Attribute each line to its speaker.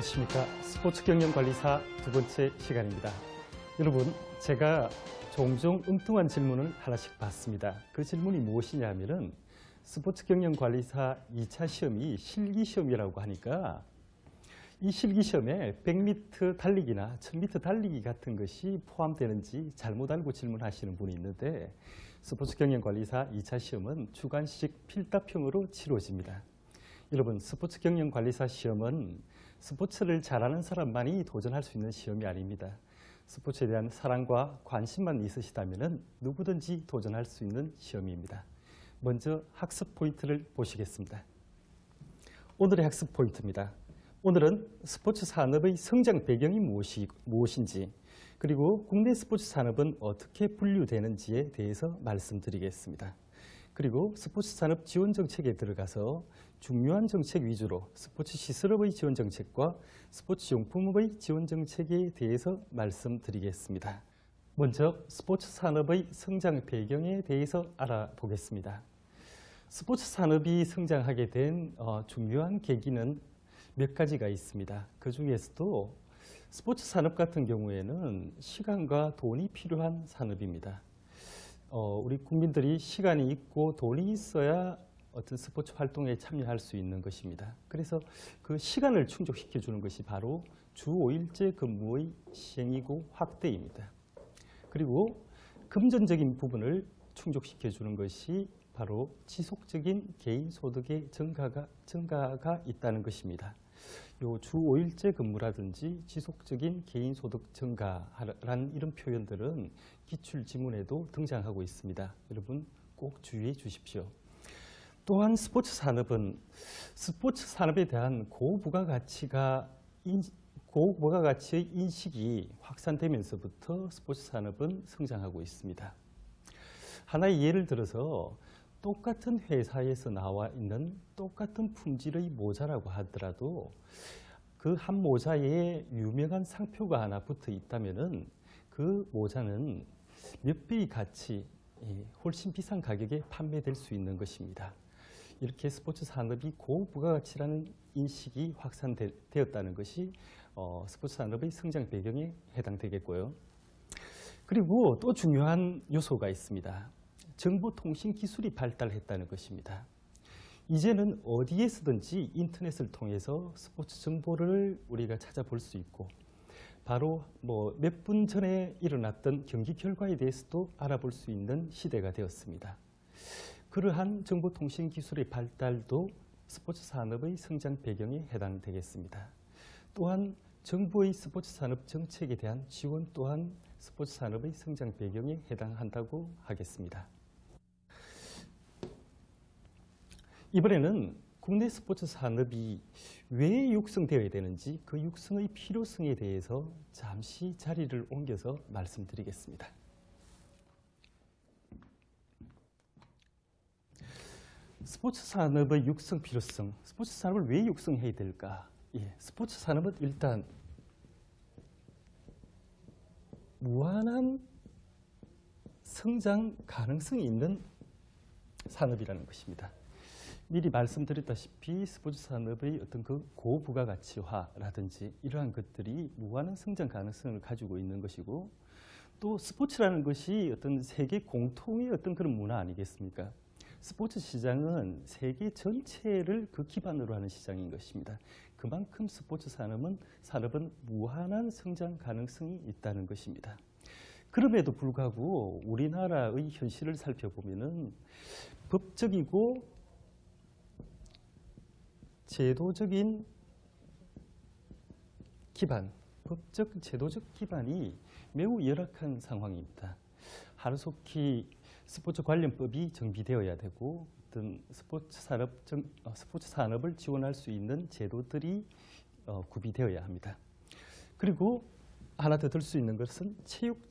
Speaker 1: 안녕하십니까. 스포츠 경영관리사 두 번째 시간입니다. 여러분, 제가 종종 엉뚱한 질문을 하나씩 받습니다. 그 질문이 무엇이냐 하면은 스포츠 경영관리사 2차 시험이 실기시험이라고 하니까 이 실기시험에 100m 달리기나 1000m 달리기 같은 것이 포함되는지 잘못 알고 질문하시는 분이 있는데, 스포츠 경영관리사 2차 시험은 주관식 필답형으로 치러집니다. 여러분, 스포츠 경영관리사 시험은 스포츠를 잘하는 사람만이 도전할 수 있는 시험이 아닙니다. 스포츠에 대한 사랑과 관심만 있으시다면 누구든지 도전할 수 있는 시험입니다. 먼저 학습 포인트를 보시겠습니다. 오늘의 학습 포인트입니다. 오늘은 스포츠 산업의 성장 배경이 무엇인지, 그리고 국내 스포츠 산업은 어떻게 분류되는지에 대해서 말씀드리겠습니다. 그리고 스포츠 산업 지원 정책에 들어가서 중요한 정책 위주로 스포츠 시설업의 지원 정책과 스포츠 용품업의 지원 정책에 대해서 말씀드리겠습니다. 먼저 스포츠 산업의 성장 배경에 대해서 알아보겠습니다. 스포츠 산업이 성장하게 된 중요한 계기는 몇 가지가 있습니다. 그 중에서도 스포츠 산업 같은 경우에는 시간과 돈이 필요한 산업입니다. 우리 국민들이 시간이 있고 돈이 있어야 어떤 스포츠 활동에 참여할 수 있는 것입니다. 그래서 그 시간을 충족시켜 주는 것이 바로 주 5일제 근무의 시행이고 확대입니다. 그리고 금전적인 부분을 충족시켜 주는 것이 바로 지속적인 개인 소득의 증가가 있다는 것입니다. 요 주 5일제 근무라든지 지속적인 개인 소득 증가라는 이런 표현들은 기출 지문에도 등장하고 있습니다. 여러분 꼭 주의해 주십시오. 또한 스포츠 산업은 스포츠 산업에 대한 고부가가치의 인식이 확산되면서부터 스포츠 산업은 성장하고 있습니다. 하나의 예를 들어서 똑같은 회사에서 나와 있는 똑같은 품질의 모자라고 하더라도 그 한 모자에 유명한 상표가 하나 붙어 있다면은 그 모자는 몇 배의 가치, 훨씬 비싼 가격에 판매될 수 있는 것입니다. 이렇게 스포츠 산업이 고부가가치라는 인식이 확산되었다는 것이 스포츠 산업의 성장 배경에 해당되겠고요. 그리고 또 중요한 요소가 있습니다. 정보통신 기술이 발달했다는 것입니다. 이제는 어디에서든지 인터넷을 통해서 스포츠 정보를 우리가 찾아볼 수 있고, 바로 몇 분 전에 일어났던 경기 결과에 대해서도 알아볼 수 있는 시대가 되었습니다. 그러한 정보통신 기술의 발달도 스포츠 산업의 성장 배경에 해당되겠습니다. 또한 정부의 스포츠 산업 정책에 대한 지원 또한 스포츠 산업의 성장 배경에 해당한다고 하겠습니다. 이번에는 국내 스포츠 산업이 왜 육성되어야 되는지, 그 육성의 필요성에 대해서 잠시 자리를 옮겨서 말씀드리겠습니다. 스포츠 산업의 육성 필요성, 스포츠 산업을 왜 육성해야 될까? 스포츠 산업은 일단 무한한 성장 가능성이 있는 산업이라는 것입니다. 미리 말씀드렸다시피 스포츠 산업의 어떤 그 고부가가치화라든지 이러한 것들이 무한한 성장 가능성을 가지고 있는 것이고, 또 스포츠라는 것이 어떤 세계 공통의 어떤 그런 문화 아니겠습니까? 스포츠 시장은 세계 전체를 그 기반으로 하는 시장인 것입니다. 그만큼 스포츠 산업은 무한한 성장 가능성이 있다는 것입니다. 그럼에도 불구하고 우리나라의 현실을 살펴보면은 법적이고 제도적인 기반, 법적 제도적 기반이 매우 열악한 상황입니다. 하루속히 스포츠 관련법이 정비되어야 되고, 어떤 스포츠 산업을 지원할 수 있는 제도들이 구비되어야 합니다. 그리고 하나 더 들 수 있는 것은 체육